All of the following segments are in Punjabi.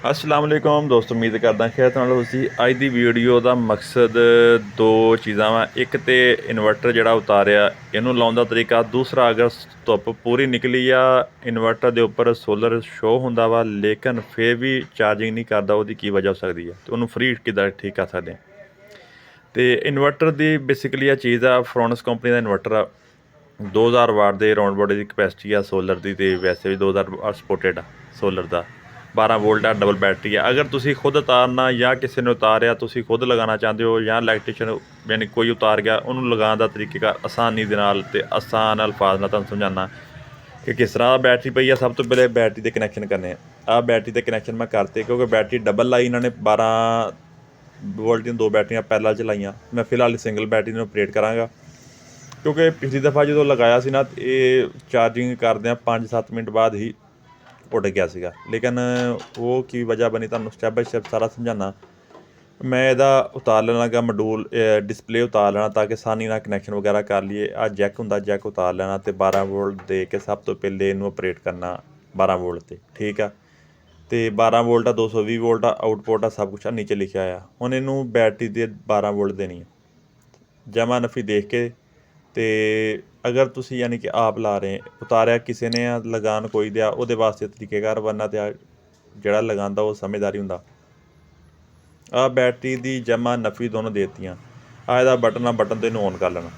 अस्सलाम वालेकुम दोस्तों, उम्मीद करदा खैर नाल तुसी अज दी वीडियो दा मकसद दो चीज़ां वा। एक ते इन्वर्टर जिहड़ा उतारिया इहनूं लाउण दा तरीका, दूसरा अगर धुप्प पूरी निकली आ इन्वर्टर दे उप्पर सोलर शो हुंदा वा लेकिन फिर भी चार्जिंग नहीं करदा, उहदी की वजह हो सकदी है ते उहनूं फ्री किद्दां ठीक कर सकदे ते इन्वर्टर दी बेसिकली आ चीज़ आ। फ्रोनस कंपनी दा इन्वर्टर आ 2000 वाट दे राउंड अबाउट दी कैपेसिटी आ सोलर दी, ते वैसे भी 2000 वाट सपोर्टेड आ सोलर दा। 12 वोल्ट आ, डबल बैटरी है। अगर तुसी खुद उतारना या किसी ने उतारिया तुसी खुद लगाना चाहते हो या इलैक्ट्रीशियन यानी कोई उतार गया, उन्होंने लगाने का तरीकेकार आसानी दे नाल ते आसान अल्फाज नाल तुहानूं समझाना कि किस तरह बैटरी पई आ। सब तो पहले बैटरी के कनैक्शन करने आ बैटरी के कनैक्शन मैं करते क्योंकि बैटरी डबल लाई इन्होंने 12 वोल्ट दी 2 बैटरियां पैरल च लाइयां। मैं फिलहाल सिंगल बैटरी ਨੂੰ ऑपरेट करांगा क्योंकि पिछली दफ़ा जो लगाया ਸੀ ना ये चार्जिंग करदਿਆਂ 5-7 मिनट बाद ही ਉੱਡ ਗਿਆ ਸੀਗਾ। लेकिन ਉਹ ਕੀ ਵਜ੍ਹਾ ਬਣੀ ਤੁਹਾਨੂੰ ਸਟੈਪ ਬਾਈ ਸਟੈਪ ਸਾਰਾ ਸਮਝਾਉਣਾ। ਮੈਂ ਇਹਦਾ ਉਤਾਰ ਲੈਣਾ ਗਾ ਮੋਡੂਲ, ਡਿਸਪਲੇ ਉਤਾਰ ਲੈਣਾ ਤਾਂ ਕਿ ਆਸਾਨੀ ਨਾਲ ਕਨੈਕਸ਼ਨ ਵਗੈਰਾ ਕਰ ਲਈਏ। ਆਹ ਜੈਕ ਹੁੰਦਾ, ਜੈਕ ਉਤਾਰ ਲੈਣਾ ਅਤੇ 12 ਵੋਲਟ ਦੇ ਕੇ ਸਭ ਤੋਂ ਪਹਿਲੇ ਇਹਨੂੰ ਆਪਰੇਟ ਕਰਨਾ 12 ਵੋਲਟ 'ਤੇ, ਠੀਕ ਆ। ਅਤੇ 12 ਵੋਲਟ ਆ, 220 ਵੋਲਟ ਆ, ਆਊਟਪੁੱਟ ਆ, ਸਭ ਕੁਛ ਆ ਨੀਚੇ ਲਿਖਿਆ ਆ। ਹੁਣ ਇਹਨੂੰ ਬੈਟਰੀ ਦੇ 12 ਵੋਲਟ ਦੇਣੀ ਆ ਜਮਾ ਨਫੀ ਦੇਖ ਕੇ। ਅਤੇ ਅਗਰ ਤੁਸੀਂ ਯਾਨੀ ਕਿ ਆਪ ਲਾ ਰਹੇ ਉਤਾਰਿਆ ਕਿਸੇ ਨੇ ਆ ਲਗਾਉਣ ਕੋਈ ਦਿਆ ਉਹਦੇ ਵਾਸਤੇ ਤਰੀਕੇਕਾਰ ਵਰਨਾ ਤੇ ਜਿਹੜਾ ਲਗਾਉਂਦਾ ਉਹ ਸਮਝਦਾਰੀ ਹੁੰਦਾ। ਆਹ ਬੈਟਰੀ ਦੀ ਜਮਾ ਨਫੀ ਦੋਨੋਂ ਦੇਤੀਆਂ। ਆਹ ਇਹਦਾ ਬਟਨ ਆ, ਬਟਨ 'ਤੇ ਇਹਨੂੰ ਔਨ ਕਰ ਲੈਣਾ।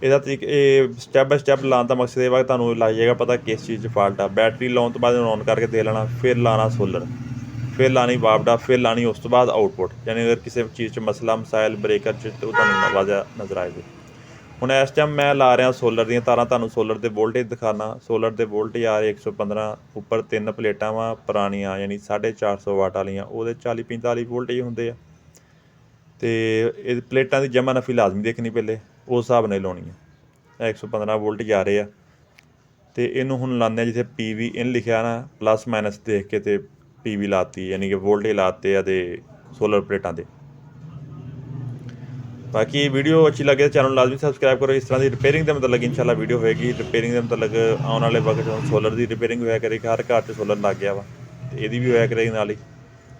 ਇਹਦਾ ਤਰੀਕ ਇਹ ਸਟੈਪ ਬਾਈ ਸਟੈਪ ਲਾਉਣ ਦਾ ਮਕਸਦ ਇਹ ਵਾ ਤੁਹਾਨੂੰ ਲੱਗ ਜਾਏਗਾ ਪਤਾ ਕਿਸ ਚੀਜ਼ 'ਚ ਫਾਲਟ ਆ। ਬੈਟਰੀ ਲਾਉਣ ਤੋਂ ਬਾਅਦ ਇਹਨੂੰ ਔਨ ਕਰਕੇ ਦੇ ਲੈਣਾ, ਫਿਰ ਲਾਉਣਾ ਸੋਲਰ, ਫਿਰ ਲਾਣੀ ਵਾਪਡਾ, ਫਿਰ ਲਾਣੀ ਉਸ ਤੋਂ ਬਾਅਦ ਆਊਟਪੁੱਟ। ਯਾਨੀ ਅਗਰ ਕਿਸੇ ਚੀਜ਼ 'ਚ ਮਸਲਾ ਮਸਾਇਲ ਬ੍ਰੇਕਰ 'ਚ ਤਾਂ ਉਹ ਤੁਹਾਨੂੰ ਵਾਜਾ ਨਜ਼ਰ ਆਏ ਜੇ। ਹੁਣ ਇਸ ਟਾਈਮ ਮੈਂ ਲਾ ਰਿਹਾ ਸੋਲਰ ਦੀਆਂ ਤਾਰਾਂ, ਤੁਹਾਨੂੰ ਸੋਲਰ ਦੇ ਵੋਲਟੇਜ ਦਿਖਾਉਣਾ। ਸੋਲਰ ਦੇ ਵੋਲਟੇਜ ਆ ਰਹੇ 115, ਉੱਪਰ 3 ਪਲੇਟਾਂ ਵਾ ਪੁਰਾਣੀਆਂ ਯਾਨੀ 450 ਵਾਟ ਵਾਲੀਆਂ, ਉਹਦੇ 40-45 ਵੋਲਟੇਜ ਹੁੰਦੇ ਆ। ਅਤੇ ਇਹ ਪਲੇਟਾਂ ਦੀ ਜਮਾ ਨਫੀ ਲਾਜ਼ਮੀ ਦੇਖਣੀ ਪਹਿਲੇ, ਉਸ ਹਿਸਾਬ ਨਾਲ ਲਾਉਣੀ ਆ। 115 ਵੋਲਟੇਜ ਆ ਰਹੇ ਆ ਅਤੇ ਇਹਨੂੰ ਹੁਣ ਲਾਉਂਦੇ ਆ ਜਿੱਥੇ PV ਇਨ ਲਿਖਿਆ ਨਾ ਪਲੱਸ ਮਾਈਨਸ ਦੇਖ ਕੇ, ਅਤੇ PV ਲਾਤੀ ਯਾਨੀ ਕਿ ਵੋਲਟੇਜ ਲਾਤੇ ਆ ਅਤੇ ਸੋਲਰ ਪਲੇਟਾਂ 'ਤੇ। बाकी वीडियो अच्छी लगे तो चैनल लाजमी सबसक्राइब करो। इस तरह की रिपेयरिंग के मतलब इंशाल्लाह वीडियो होएगी। रिपेयरिंग के मतलब आने वाले वक्त सोलर की रिपेयरिंग होया करेगी, हर घर से सोलर लग गया वा तो यदी भी होया करेगी नाल ही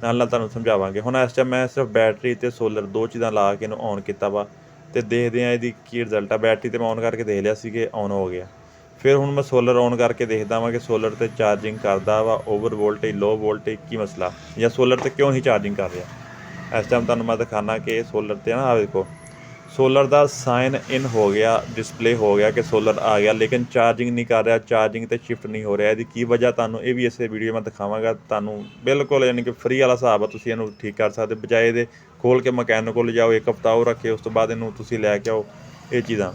नाल तुहानूं समझावांगे। हुण इस टाइम मैं सिर्फ बैटरी तो सोलर दो चीज़ां ला के इहनूं ऑन किया वा तो देखते हैं यदी की रिजल्ट आ। बैटरी तो मैं ऑन करके देख लिया सी कि ऑन हो गया। फिर हुण मैं सोलर ऑन करके देखदा वां कि सोलर तो चार्जिंग करदा वा, ओवर वोल्टेज लो वोल्टेज की मसला या सोलर तो क्यों ही चार्जिंग कर रहा। इस टाइम तुहानूं मैं दिखाना कि सोलर ते ना आ देखो सोलर का साइन इन हो गया, डिस्पले हो गया कि सोलर आ गया, लेकिन चार्जिंग नहीं कर रहा, चार्जिंग तो शिफ्ट नहीं हो रहा। इसकी वजह तुहानूं ये भी इस वीडियो में दिखावांगा। तुहानूं बिल्कुल यानी कि फ्री वाला हिसाब आ, तुसीं इहनूं ठीक कर सकदे बजाए इहदे खोल के मकैनिक कोल जाओ, एक हफ्ता वो रखे, उस तो बाद इहनूं तुसीं लैके आओ। ये चीज़ां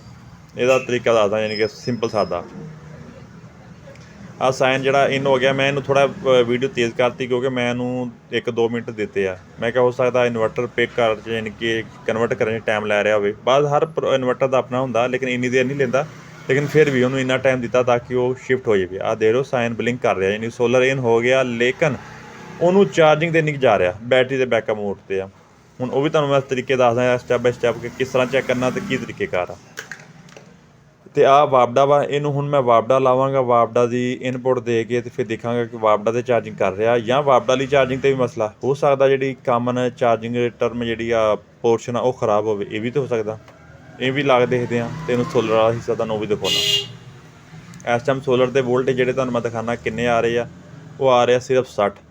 ਇਹਦਾ तरीका दसदा यानी कि सिंपल सादा। ਆ ਸਾਈਨ ਜਿਹੜਾ ਇਨ ਹੋ ਗਿਆ, ਮੈਂ ਇਹਨੂੰ ਥੋੜ੍ਹਾ ਵੀਡੀਓ ਤੇਜ਼ ਕਰਤੀ ਕਿਉਂਕਿ ਮੈਂ ਇਹਨੂੰ 1-2 ਮਿੰਟ ਦਿੱਤੇ ਆ। ਮੈਂ ਕਿਹਾ ਹੋ ਸਕਦਾ ਇਨਵਰਟਰ ਪਿਕ ਕਰ ਯਾਨੀ ਕਿ ਕਨਵਰਟ ਕਰਨ 'ਚ ਟਾਈਮ ਲੈ ਰਿਹਾ ਹੋਵੇ। ਬਾਅਦ ਹਰ ਇਨਵਰਟਰ ਦਾ ਆਪਣਾ ਹੁੰਦਾ ਲੇਕਿਨ ਇੰਨੀ ਦੇਰ ਨਹੀਂ ਲੈਂਦਾ, ਲੇਕਿਨ ਫਿਰ ਵੀ ਉਹਨੂੰ ਇੰਨਾ ਟਾਈਮ ਦਿੱਤਾ ਤਾਂ ਕਿ ਉਹ ਸ਼ਿਫਟ ਹੋ ਜਾਵੇ। ਆਹ ਦੇਖ ਲਓ ਸਾਈਨ ਬਲਿੰਕ ਕਰ ਰਿਹਾ ਯਾਨੀ ਸੋਲਰ ਇਨ ਹੋ ਗਿਆ, ਲੇਕਿਨ ਉਹਨੂੰ ਚਾਰਜਿੰਗ 'ਤੇ ਨਹੀਂ ਜਾ ਰਿਹਾ, ਬੈਟਰੀ ਦੇ ਬੈਕਅਪ ਮੋਡ 'ਤੇ ਆ। ਹੁਣ ਉਹ ਵੀ ਤੁਹਾਨੂੰ ਮੈਂ ਤਰੀਕੇ ਦੱਸਦਾ ਸਟੈਪ ਬਾਈ ਸਟੈਪ ਕਿ ਕਿਸ ਤਰ੍ਹਾਂ ਚੈੱਕ ਕਰਨਾ ਅਤੇ ਕੀ ਤਰੀਕੇਕਾਰ ਆ। ਅਤੇ ਆਹ ਵਾਪਡਾ ਵਾ, ਇਹਨੂੰ ਹੁਣ ਮੈਂ ਵਾਪਡਾ ਲਾਵਾਂਗਾ। ਵਾਪਡਾ ਦੀ ਇਨਪੁੱਟ ਦੇ ਕੇ ਅਤੇ ਫਿਰ ਦੇਖਾਂਗਾ ਕਿ ਵਾਪਡਾ 'ਤੇ ਚਾਰਜਿੰਗ ਕਰ ਰਿਹਾ ਜਾਂ ਵਾਪਡਾ ਲਈ ਚਾਰਜਿੰਗ 'ਤੇ ਵੀ ਮਸਲਾ ਹੋ ਸਕਦਾ। ਜਿਹੜੀ ਕਾਮਨ ਚਾਰਜਿੰਗ ਟਰਮ ਜਿਹੜੀ ਆ ਪੋਰਸ਼ਨ ਆ ਉਹ ਖ਼ਰਾਬ ਹੋਵੇ, ਇਹ ਵੀ ਤਾਂ ਹੋ ਸਕਦਾ। ਇਹ ਵੀ ਲਾ ਕੇ ਦੇਖਦੇ ਹਾਂ ਅਤੇ ਇਹਨੂੰ ਸੋਲਰ ਵਾਲਾ ਹਿੱਸਾ ਤੁਹਾਨੂੰ ਉਹ ਵੀ ਦਿਖਾਉਣਾ। ਇਸ ਟਾਈਮ ਸੋਲਰ ਦੇ ਵੋਲਟੇਜ ਜਿਹੜੇ ਤੁਹਾਨੂੰ ਮੈਂ ਦਿਖਾਉਣਾ ਕਿੰਨੇ ਆ ਰਹੇ ਆ, ਉਹ ਆ ਰਿਹਾ ਸਿਰਫ 60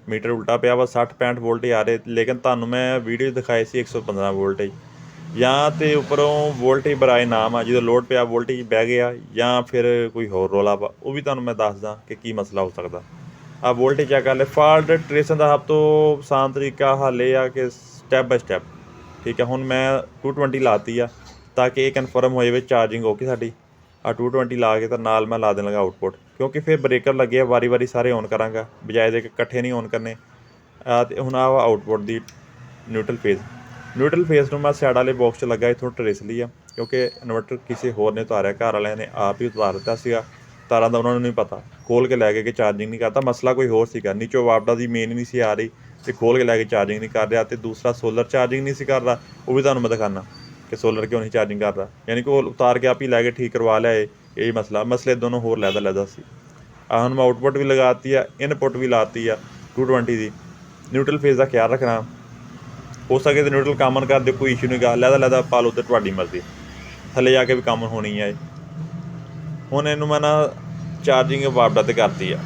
ਮੀਟਰ ਉਲਟਾ ਪਿਆ ਵਾ, 60-65 ਵੋਲਟੇਜ ਆ ਰਹੇ। ਲੇਕਿਨ ਤੁਹਾਨੂੰ ਮੈਂ ਵੀਡੀਓ ਦਿਖਾਈ ਸੀ 115 ਵੋਲਟੇਜ ਜਾਂ ਤਾਂ ਉੱਪਰੋਂ ਵੋਲਟੇਜ ਬਰਾਏ ਨਾਮ ਆ, ਜਦੋਂ ਲੋਡ ਪਿਆ ਵੋਲਟੇਜ ਬਹਿ ਗਿਆ ਜਾਂ ਫਿਰ ਕੋਈ ਹੋਰ ਰੌਲਾ ਵਾ, ਉਹ ਵੀ ਤੁਹਾਨੂੰ ਮੈਂ ਦੱਸਦਾ ਕਿ ਕੀ ਮਸਲਾ ਹੋ ਸਕਦਾ। ਆਹ ਵੋਲਟੇਜ ਚੈੱਕ ਕਰ ਲੈ। ਫਾਲਟ ਟਰੇਸਨ ਦਾ ਸਭ ਤੋਂ ਆਸਾਨ ਤਰੀਕਾ ਹੱਲ ਇਹ ਆ ਕਿ ਸਟੈਪ ਬਾਈ ਸਟੈਪ, ਠੀਕ ਹੈ। ਹੁਣ ਮੈਂ 220 ਲਾਤੀ ਆ ਤਾਂ ਕਿ ਇਹ ਕਨਫਰਮ ਹੋ ਜਾਵੇ ਚਾਰਜਿੰਗ ਹੋ ਗਈ ਸਾਡੀ। ਆਹ 220 ਲਾ ਕੇ ਤਾਂ ਨਾਲ ਮੈਂ ਲਾ ਦੇਣ ਲੱਗਾ ਆਊਟਪੁੱਟ, ਕਿਉਂਕਿ ਫਿਰ ਬ੍ਰੇਕਰ ਲੱਗੇ ਆ, ਵਾਰੀ ਸਾਰੇ ਔਨ ਕਰਾਂਗਾ ਬਜਾਏ ਦੇ ਇਕੱਠੇ ਨਹੀਂ ਔਨ ਕਰਨੇ। ਅਤੇ ਹੁਣ ਆਹ ਆਊਟਪੁੱਟ ਦੀ ਨਿਊਟਰਲ ਫੇਸ ਨੂੰ ਮੈਂ ਸਾਈਡ ਵਾਲੇ ਬਾਕਸ 'ਚ ਲੱਗਾ, ਇੱਥੋਂ ਟਰੇਸ ਲਈ ਆ ਕਿਉਂਕਿ ਇਨਵਰਟਰ ਕਿਸੇ ਹੋਰ ਨੇ ਉਤਾਰਿਆ, ਘਰ ਵਾਲਿਆਂ ਨੇ ਆਪ ਹੀ ਉਤਾਰ ਦਿੱਤਾ ਸੀਗਾ। ਤਾਰਾਂ ਦਾ ਉਹਨਾਂ ਨੂੰ ਨਹੀਂ ਪਤਾ, ਖੋਲ੍ਹ ਕੇ ਲੈ ਕੇ ਚਾਰਜਿੰਗ ਨਹੀਂ ਕਰਦਾ। ਮਸਲਾ ਕੋਈ ਹੋਰ ਸੀਗਾ, ਨੀਚੋਂ ਵਾਪਡਾ ਦੀ ਮੇਨ ਨਹੀਂ ਸੀ ਆ ਰਹੀ ਅਤੇ ਖੋਲ੍ਹ ਕੇ ਲੈ ਕੇ ਚਾਰਜਿੰਗ ਨਹੀਂ ਕਰ ਰਿਹਾ। ਅਤੇ ਦੂਸਰਾ ਸੋਲਰ ਚਾਰਜਿੰਗ ਨਹੀਂ ਸੀ ਕਰਦਾ, ਉਹ ਵੀ ਤੁਹਾਨੂੰ ਮੈਂ ਦਿਖਾਉਂਦਾ ਕਿ ਸੋਲਰ ਕਿਉਂ ਨਹੀਂ ਚਾਰਜਿੰਗ ਕਰਦਾ। ਯਾਨੀ ਕਿ ਉਹ ਉਤਾਰ ਕੇ ਆਪ ਹੀ ਲੈ ਕੇ ਠੀਕ ਕਰਵਾ ਲਿਆ। ਇਹ ਮਸਲੇ ਦੋਨੋਂ ਹੋਰ ਲੈਦਾ ਸੀ। ਆਹ ਹੁਣ ਮੈਂ ਆਊਟਪੁੱਟ ਵੀ ਲਗਾਤੀ ਆ, ਇਨਪੁੱਟ ਵੀ ਲਾਤੀ ਆ। 220 ਦੀ। ਨਿਊਟਰਲ ਫੇਸ ਦਾ ਖਿਆਲ ਰੱਖਣਾ, ਹੋ ਸਕੇ ਤਾਂ ਨਿਊਟਰਲ ਕਾਮਨ ਕਰ ਦਿਓ, ਕੋਈ ਇਸ਼ੂ ਨਹੀਂ ਗਾ। ਲਹਿਦਾ ਪਾ ਲਓ ਤੇ ਤੁਹਾਡੀ ਮਰਜ਼ੀ, ਥੱਲੇ ਜਾ ਕੇ ਵੀ ਕਾਮਨ ਹੋਣੀ ਹੈ। ਹੁਣ ਇਹਨੂੰ ਮੈਂ ਨਾ ਚਾਰਜਿੰਗ ਵਾਪਡਾ 'ਤੇ ਕਰਤੀ ਆ,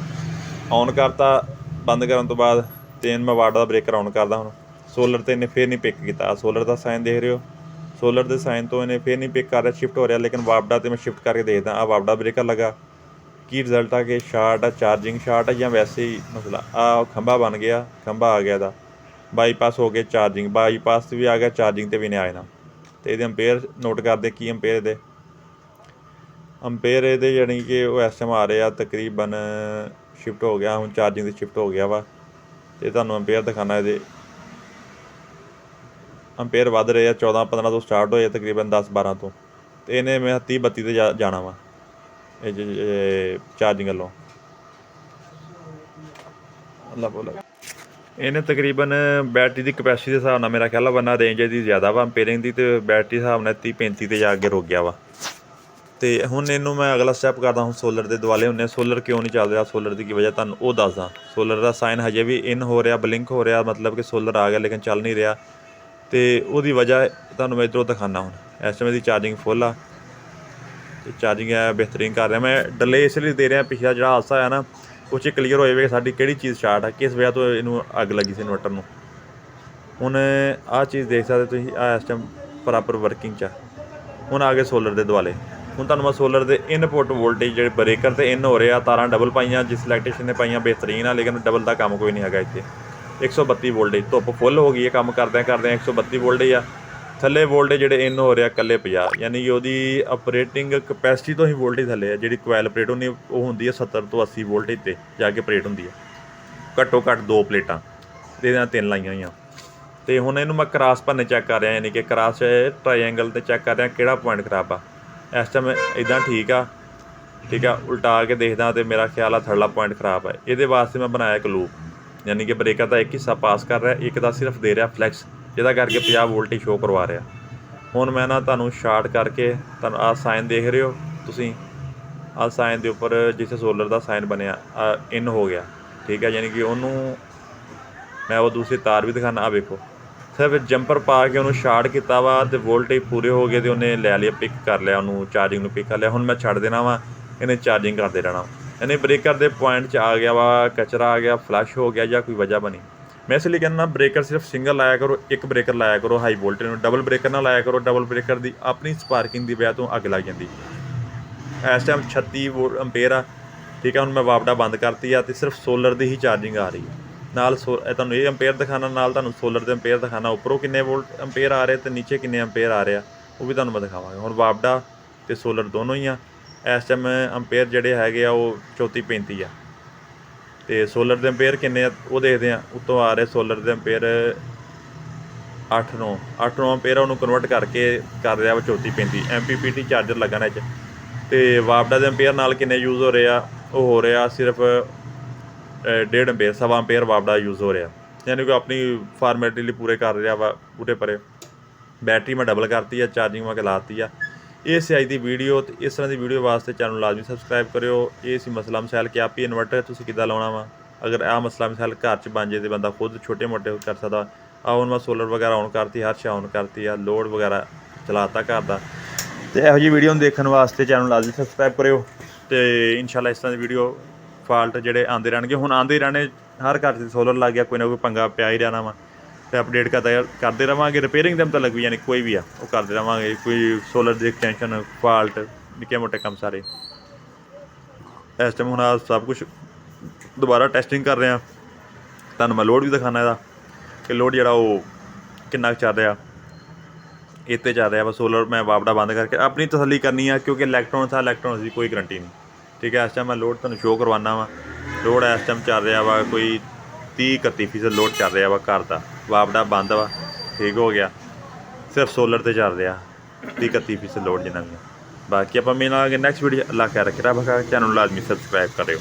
ਔਨ ਕਰਤਾ। ਬੰਦ ਕਰਨ ਤੋਂ ਬਾਅਦ ਤੇ ਮੈਂ ਵਾਪਡਾ ਦਾ ਬ੍ਰੇਕਰ ਔਨ ਕਰਦਾ। ਹੁਣ ਸੋਲਰ 'ਤੇ ਇਹਨੇ ਫਿਰ ਨਹੀਂ ਪਿਕ ਕੀਤਾ। ਸੋਲਰ ਦਾ ਸਾਈਨ ਦੇਖ ਰਹੇ ਹੋ, ਸੋਲਰ ਦੇ ਸਾਈਨ ਤੋਂ ਇਹਨੇ ਫਿਰ ਨਹੀਂ ਪਿਕ ਕਰ ਰਿਹਾ, ਸ਼ਿਫਟ ਹੋ ਰਿਹਾ। ਲੇਕਿਨ ਵਾਪਡਾ 'ਤੇ ਮੈਂ ਸ਼ਿਫਟ ਕਰਕੇ ਦੇਖਦਾ, ਆਹ ਵਾਪਡਾ ਬ੍ਰੇਕਰ ਲੱਗਾ। ਕੀ ਰਿਜ਼ਲਟ ਆ ਕਿ ਸ਼ਾਰਟ ਆ, ਚਾਰਜਿੰਗ ਸ਼ਾਰਟ ਆ ਜਾਂ ਵੈਸੇ ਹੀ ਮਸਲਾ। ਆਹ ਖੰਭਾ ਬਣ ਗਿਆ, ਖੰਭਾ ਆ ਗਿਆ ਇਹਦਾ, ਬਾਈਪਾਸ ਹੋ ਗਿਆ। ਚਾਰਜਿੰਗ ਬਾਈਪਾਸ 'ਤੇ ਵੀ ਆ ਗਿਆ, ਚਾਰਜਿੰਗ 'ਤੇ ਵੀ ਨਹੀਂ ਆਏ ਨਾ। ਅਤੇ ਇਹਦੇ ਅੰਪੇਅਰ ਨੋਟ ਕਰਦੇ ਕੀ ਅੰਪੇਅਰ ਇਹਦੇ, ਅੰਪੇਅਰ ਇਹਦੇ ਜਾਣੀ ਕਿ ਉਹ ਇਸ ਟਾਈਮ ਆ ਰਹੇ ਆ ਤਕਰੀਬਨ, ਸ਼ਿਫਟ ਹੋ ਗਿਆ ਹੁਣ ਚਾਰਜਿੰਗ 'ਤੇ ਸ਼ਿਫਟ ਹੋ ਗਿਆ ਵਾ। ਅਤੇ ਤੁਹਾਨੂੰ ਅੰਪੇਅਰ ਦਿਖਾਉਣਾ, ਇਹਦੇ ਅੰਪੇਅਰ ਵੱਧ ਰਹੇ ਆ। 14-15 ਤੋਂ ਸਟਾਰਟ ਹੋਏ ਤਕਰੀਬਨ 10-12 ਤੋਂ, ਅਤੇ ਇਹਨੇ ਮੈਂ 30-32 'ਤੇ ਜਾਣਾ ਵਾ ਇਹ ਚਾਰਜਿੰਗ ਵੱਲੋਂ। ਇਹਨੇ ਤਕਰੀਬਨ ਬੈਟਰੀ ਦੀ ਕਪੈਸਿਟੀ ਦੇ ਹਿਸਾਬ ਨਾਲ ਮੇਰਾ ਖਿਆਲ ਬੰਨਾ ਰੇਂਜ ਇਹਦੀ ਜ਼ਿਆਦਾ ਵਾ ਅੰਪੇਅਰਿੰਗ ਦੀ, ਅਤੇ ਬੈਟਰੀ ਹਿਸਾਬ ਨਾਲ 30-35 'ਤੇ ਜਾ ਕੇ ਰੁਕ ਗਿਆ ਵਾ। ਅਤੇ ਹੁਣ ਇਹਨੂੰ ਮੈਂ ਅਗਲਾ ਸਟੈਪ ਕਰਦਾ। ਹੁਣ ਸੋਲਰ ਦੇ ਦੁਆਲੇ ਹੁੰਦੇ, ਸੋਲਰ ਕਿਉਂ ਨਹੀਂ ਚੱਲ ਰਿਹਾ, ਸੋਲਰ ਦੀ ਕੀ ਵਜ੍ਹਾ ਤੁਹਾਨੂੰ ਉਹ ਦੱਸਦਾ। ਸੋਲਰ ਦਾ ਸਾਈਨ ਹਜੇ ਵੀ ਇਨ ਹੋ ਰਿਹਾ, ਬਲਿੰਕ ਹੋ ਰਿਹਾ, ਮਤਲਬ ਕਿ ਸੋਲਰ ਆ ਗਿਆ ਲੇਕਿਨ ਚੱਲ ਨਹੀਂ ਰਿਹਾ। ਅਤੇ ਉਹਦੀ ਵਜ੍ਹਾ ਤੁਹਾਨੂੰ ਮੈਂ ਇੱਧਰੋਂ ਦਿਖਾਉਂਦਾ। ਹੁਣ ਇਸ ਟਾਈਮ ਦੀ ਚਾਰਜਿੰਗ ਫੁੱਲ ਆ, ਅਤੇ ਚਾਰਜਿੰਗ ਹੈ ਬਿਹਤਰੀਨ ਕਰ ਰਿਹਾ। ਮੈਂ ਡਿਲੇ ਇਸ ਲਈ ਦੇ ਰਿਹਾ, ਪਿਛਲਾ ਜਿਹੜਾ ਹਾਦਸਾ ਹੋਇਆ ਨਾ ਉਹ 'ਚ ਕਲੀਅਰ ਹੋ ਜਾਵੇ ਸਾਡੀ ਕਿਹੜੀ ਚੀਜ਼ ਸ਼ਾਰਟ ਆ, ਕਿਸ ਵਜ੍ਹਾ ਤੋਂ ਇਹਨੂੰ ਅੱਗ ਲੱਗੀ ਸੀ ਇਨਵਰਟਰ ਨੂੰ। ਹੁਣ ਆਹ ਚੀਜ਼ ਦੇਖ ਸਕਦੇ ਤੁਸੀਂ, ਆਹ ਇਸ ਟਾਈਮ ਪ੍ਰੋਪਰ ਵਰਕਿੰਗ 'ਚ ਆ। ਹੁਣ ਆ ਗਏ ਸੋਲਰ ਦੇ ਦੁਆਲੇ। ਹੁਣ ਤੁਹਾਨੂੰ ਮੈਂ ਸੋਲਰ ਦੇ ਇਨਪੁੱਟ ਵੋਲਟੇਜ ਜਿਹੜੇ ਬ੍ਰੇਕਰ 'ਤੇ ਇਨ ਹੋ ਰਿਹਾ, ਤਾਰਾਂ ਡਬਲ ਪਾਈਆਂ, ਜਿਸ ਇਲੈਕਟ੍ਰੀਸ਼ੀਅਨ ਨੇ ਪਾਈਆਂ ਬਿਹਤਰੀਨ ਆ, ਲੇਕਿਨ ਡਬਲ ਦਾ ਕੰਮ ਕੋਈ ਨਹੀਂ ਹੈਗਾ ਇੱਥੇ। 132 ਵੋਲਟੇਜ, ਧੁੱਪ ਫੁੱਲ ਹੋ ਗਈ ਹੈ, ਕੰਮ ਕਰਦਿਆਂ 132 ਵੋਲਟੇਜ ਆ। ਥੱਲੇ ਵੋਲਟੇਜ ਜਿਹੜੇ ਇਨ ਹੋ ਰਿਹਾ ਇਕੱਲੇ 50, ਯਾਨੀ ਕਿ ਉਹਦੀ ਆਪਰੇਟਿੰਗ ਕਪੈਸਿਟੀ ਤੋਂ ਹੀ ਵੋਲਟੇਜ ਥੱਲੇ ਆ। ਜਿਹੜੀ ਕੋਇਲ ਆਪਰੇਟ ਹੁੰਦੀ ਉਹ ਹੁੰਦੀ ਹੈ 70 ਤੋਂ 80 ਵੋਲਟੇਜ 'ਤੇ ਜਾ ਕੇ ਆਪਰੇਟ ਹੁੰਦੀ ਹੈ। ਘੱਟੋ ਘੱਟ 2 ਪਲੇਟਾਂ ਤੇ ਇਹਦੇ ਨਾਲ 3 ਲਾਈਆਂ ਹੋਈਆਂ। ਅਤੇ ਹੁਣ ਇਹਨੂੰ ਮੈਂ ਕਰਾਸ ਭੰਨੇ ਚੈੱਕ ਕਰ ਰਿਹਾ, ਯਾਨੀ ਕਿ ਕਰਾਸ ਟਰਾਈਐਂਗਲ 'ਤੇ ਚੈੱਕ ਕਰ ਰਿਹਾ ਕਿਹੜਾ ਪੁਆਇੰਟ ਖਰਾਬ ਆ। ਇਸ ਟਾਈਮ ਇੱਦਾਂ ਠੀਕ ਆ, ਉਲਟਾ ਕੇ ਦੇਖਦਾ ਅਤੇ ਮੇਰਾ ਖਿਆਲ ਆ ਥਰਡਲਾ ਪੁਆਇੰਟ ਖਰਾਬ ਹੈ। ਇਹਦੇ ਵਾਸਤੇ ਮੈਂ ਬਣਾਇਆ ਇੱਕ ਲੂਪ, ਯਾਨੀ ਕਿ ਬ੍ਰੇਕਰ ਦਾ ਇੱਕ ਹਿੱਸਾ ਪਾਸ ਕਰ ਰਿਹਾ, ਇੱਕ ਦਾ ਸਿਰਫ ਦੇ ਰਿਹਾ ਫਲੈਕਸ, ਜਿਹਦਾ ਕਰਕੇ 50 ਵੋਲਟੇਜ ਸ਼ੋਅ ਕਰਵਾ ਰਿਹਾ। ਹੁਣ ਮੈਂ ਨਾ ਤੁਹਾਨੂੰ ਸ਼ਾਰਟ ਕਰਕੇ, ਤੁਹਾਨੂੰ ਆਹ ਸਾਈਨ ਦੇਖ ਰਹੇ ਹੋ ਤੁਸੀਂ, ਆਹ ਸਾਈਨ ਦੇ ਉੱਪਰ ਜਿੱਥੇ ਸੋਲਰ ਦਾ ਸਾਈਨ ਬਣਿਆ ਇਨ ਹੋ ਗਿਆ, ਠੀਕ ਹੈ। ਯਾਨੀ ਕਿ ਉਹਨੂੰ ਮੈਂ ਉਹ ਦੂਸਰੀ ਤਾਰ ਵੀ ਦਿਖਾਉਣਾ, ਆਹ ਵੇਖੋ ਸਿਰਫ ਜੰਪਰ ਪਾ ਕੇ ਉਹਨੂੰ ਸ਼ਾਰਟ ਕੀਤਾ ਵਾ ਅਤੇ ਵੋਲਟੇਜ ਪੂਰੇ ਹੋ ਗਏ ਅਤੇ ਉਹਨੇ ਲੈ ਲਿਆ, ਪਿਕ ਕਰ ਲਿਆ ਉਹਨੂੰ, ਚਾਰਜਿੰਗ ਨੂੰ ਪਿਕ ਕਰ ਲਿਆ। ਹੁਣ ਮੈਂ ਛੱਡ ਦੇਣਾ ਵਾ, ਇਹਨੇ ਚਾਰਜਿੰਗ ਕਰਦੇ ਰਹਿਣਾ। ਯਾਨੀ ਬ੍ਰੇਕਰ ਦੇ ਪੁਆਇੰਟ 'ਚ ਆ ਗਿਆ ਵਾ ਕਚਰਾ, ਆ ਗਿਆ ਫਲੱਸ਼ ਹੋ ਗਿਆ ਜਾਂ ਕੋਈ ਵਜ੍ਹਾ ਬਣੀ। ਮੈਂ ਇਸ ਲਈ ਕਹਿੰਦਾ ਬ੍ਰੇਕਰ ਸਿਰਫ ਸਿੰਗਲ ਲਾਇਆ ਕਰੋ, ਇੱਕ ਬ੍ਰੇਕਰ ਲਾਇਆ ਕਰੋ ਹਾਈ ਵੋਲਟੇਜ ਨੂੰ, ਡਬਲ ਬ੍ਰੇਕਰ ਨਾ ਲਾਇਆ ਕਰੋ। ਡਬਲ ਬ੍ਰੇਕਰ ਦੀ ਆਪਣੀ ਸਪਾਰਕਿੰਗ ਦੀ ਵਜ੍ਹਾ ਤੋਂ ਅੱਗ ਲੱਗ ਜਾਂਦੀ। ਇਸ ਟਾਈਮ 36 ਅੰਪੇਅਰ ਆ, ਠੀਕ ਹੈ। ਹੁਣ ਮੈਂ ਵਾਪਡਾ ਬੰਦ ਕਰਤੀ ਆ ਅਤੇ ਸਿਰਫ ਸੋਲਰ ਦੀ ਹੀ ਚਾਰਜਿੰਗ ਆ ਰਹੀ ਹੈ। ਨਾਲ ਤੁਹਾਨੂੰ ਇਹ ਅੰਪੇਅਰ ਦਿਖਾਉਣਾ, ਨਾਲ ਤੁਹਾਨੂੰ ਸੋਲਰ ਦੇ ਅੰਪੇਅਰ ਦਿਖਾਉਣਾ, ਉੱਪਰੋਂ ਕਿੰਨੇ ਵੋਲਟ ਅੰਪੇਅਰ ਆ ਰਹੇ ਅਤੇ ਨੀਚੇ ਕਿੰਨੇ ਅੰਪੇਅਰ ਆ ਰਿਹਾ ਉਹ ਵੀ ਤੁਹਾਨੂੰ ਮੈਂ ਦਿਖਾਵਾਂਗਾ। ਹੁਣ ਵਾਪਡਾ ਅਤੇ ਸੋਲਰ ਦੋਨੋਂ ਹੀ ਆ। ਇਸ ਟਾਈਮ ਅੰਪੇਅਰ ਜਿਹੜੇ ਹੈਗੇ ਆ ਉਹ 34-35 ਆ, ਅਤੇ ਸੋਲਰ ਦੇ ਅੰਪੇਅਰ ਕਿੰਨੇ ਆ ਉਹ ਦੇਖਦੇ ਆ। ਉੱਤੋਂ ਆ ਰਹੇ ਸੋਲਰ ਦੇ ਅੰਪੇਅਰ 8-9 ਅੰਪੇਅਰ, ਉਹਨੂੰ ਕਨਵਰਟ ਕਰਕੇ ਕਰ ਰਿਹਾ ਵਾ 34-35 MPPT ਚਾਰਜਰ ਲੱਗਣਾ ਇਹ 'ਚ। ਅਤੇ ਵਾਪਡਾ ਦੇ ਅੰਪੇਅਰ ਨਾਲ ਕਿੰਨੇ ਯੂਜ਼ ਹੋ ਰਹੇ ਆ, ਉਹ ਹੋ ਰਿਹਾ ਸਿਰਫ 1.5 ਅੰਪੇਅਰ, 1.25 ਅੰਪੇਅਰ ਵਾਪਡਾ ਯੂਜ਼ ਹੋ ਰਿਹਾ। ਯਾਨੀ ਕਿ ਆਪਣੀ ਫਾਰਮੈਲਿਟੀ ਲਈ ਪੂਰੇ ਕਰ ਰਿਹਾ ਵਾ ਪੂਰੇ ਪਰੇ। ਬੈਟਰੀ ਮੈਂ ਡਬਲ ਕਰਤੀ ਆ, ਚਾਰਜਿੰਗ ਮੈਂ ਲਾਤੀ ਆ। ਇਹ ਸੀ ਅੱਜ ਦੀ ਵੀਡੀਓ, ਅਤੇ ਇਸ ਤਰ੍ਹਾਂ ਦੀ ਵੀਡੀਓ ਵਾਸਤੇ ਚੈਨਲ ਨੂੰ ਲਾਜ਼ਮੀ ਸਬਸਕ੍ਰਾਈਬ ਕਰਿਓ। ਇਹ ਸੀ ਮਸਲਾ ਮਸਾਇਲ ਕਿ ਆਪੀ ਇਨਵਰਟਰ ਤੁਸੀਂ ਕਿੱਦਾਂ ਲਾਉਣਾ ਵਾ। ਅਗਰ ਆਹ ਮਸਲਾ ਮਸਾਇਲ ਘਰ 'ਚ ਬਣ ਜੇ ਤਾਂ ਬੰਦਾ ਖੁਦ ਛੋਟੇ ਮੋਟੇ ਕਰ ਸਕਦਾ। ਹੁਣ ਮੈਂ ਸੋਲਰ ਵਗੈਰਾ ਔਨ ਕਰਤੀ, ਹਰ ਸ਼ਾ ਔਨ ਕਰਤੀ ਆ, ਲੋਡ ਵਗੈਰਾ ਚਲਾਤਾ ਘਰ ਦਾ। ਅਤੇ ਇਹੋ ਜਿਹੀ ਵੀਡੀਓ ਨੂੰ ਦੇਖਣ ਵਾਸਤੇ ਚੈਨਲ ਨੂੰ ਲਾਜ਼ਮੀ ਸਬਸਕ੍ਰਾਈਬ ਕਰਿਓ। ਅਤੇ ਇਨਸ਼ਾਅੱਲਾ ਇਸ ਤਰ੍ਹਾਂ ਦੀ ਵੀਡੀਓ ਫਾਲਟ ਜਿਹੜੇ ਆਉਂਦੇ ਰਹਿਣਗੇ, ਹੁਣ ਆਉਂਦੇ ਹੀ ਰਹਿਣੇ। ਹਰ ਘਰ 'ਚ ਸੋਲਰ ਲੱਗ ਗਿਆ, ਕੋਈ ਨਾ ਕੋਈ ਪੰਗਾ ਪਿਆ ਹੀ ਰਹਿਣਾ ਵਾ, ਅਤੇ ਅਪਡੇਟ ਕਰਦੇ ਰਹਾਂਗੇ। ਰਿਪੇਅਰਿੰਗ ਦੇ ਮੁਤਲਕ ਵੀ ਯਾਨੀ ਕੋਈ ਵੀ ਆ ਉਹ ਕਰਦੇ ਰਹਾਂਗੇ। ਕੋਈ ਸੋਲਰ ਦੀ ਐਕਸਟੈਂਸ਼ਨ, ਫਾਲਟ, ਨਿੱਕੇ ਮੋਟੇ ਕੰਮ ਸਾਰੇ। ਇਸ ਟਾਈਮ ਹੁਣ ਆਹ ਸਭ ਕੁਛ ਦੁਬਾਰਾ ਟੈਸਟਿੰਗ ਕਰ ਰਿਹਾ। ਤੁਹਾਨੂੰ ਮੈਂ ਲੋਡ ਵੀ ਦਿਖਾਉਣਾ ਇਹਦਾ ਕਿ ਲੋਡ ਜਿਹੜਾ ਉਹ ਕਿੰਨਾ ਕੁ ਚੱਲ ਰਿਹਾ, ਇਹ 'ਤੇ ਚੱਲ ਰਿਹਾ ਵਾ। ਸੋਲਰ ਮੈਂ ਵਾਪਡਾ ਬੰਦ ਕਰਕੇ ਆਪਣੀ ਤਸੱਲੀ ਕਰਨੀ ਆ, ਕਿਉਂਕਿ ਇਲੈਕਟ੍ਰੋਨਿਕਸ ਦੀ ਕੋਈ ਗਰੰਟੀ ਨਹੀਂ, ਠੀਕ ਹੈ। ਇਸ ਟਾਈਮ ਮੈਂ ਲੋਡ ਤੁਹਾਨੂੰ ਸ਼ੋਅ ਕਰਵਾਉਣਾ ਵਾ। ਲੋਡ ਇਸ ਟਾਈਮ ਚੱਲ ਰਿਹਾ ਵਾ ਕੋਈ 30-31% ਲੋਡ ਚੱਲ ਰਿਹਾ ਵਾ ਘਰ ਦਾ। ਵਾਪਡਾ ਬੰਦ ਵਾ, ਠੀਕ ਹੋ ਗਿਆ। ਸਿਰਫ ਸੋਲਰ 'ਤੇ ਚੱਲ ਰਿਹਾ 30-31% ਲੋਡ ਜਿੰਨਾ ਵੀ। ਬਾਕੀ ਆਪਾਂ ਮਿਲਾਂਗੇ ਨੈਕਸਟ ਵੀਡੀਓ। ਅੱਲਾ ਖੈਰ ਰੱਖੇ, ਰੱਬ ਚੈਨਲ ਨੂੰ ਲਾਜ਼ਮੀ ਸਬਸਕ੍ਰਾਈਬ ਕਰਿਓ।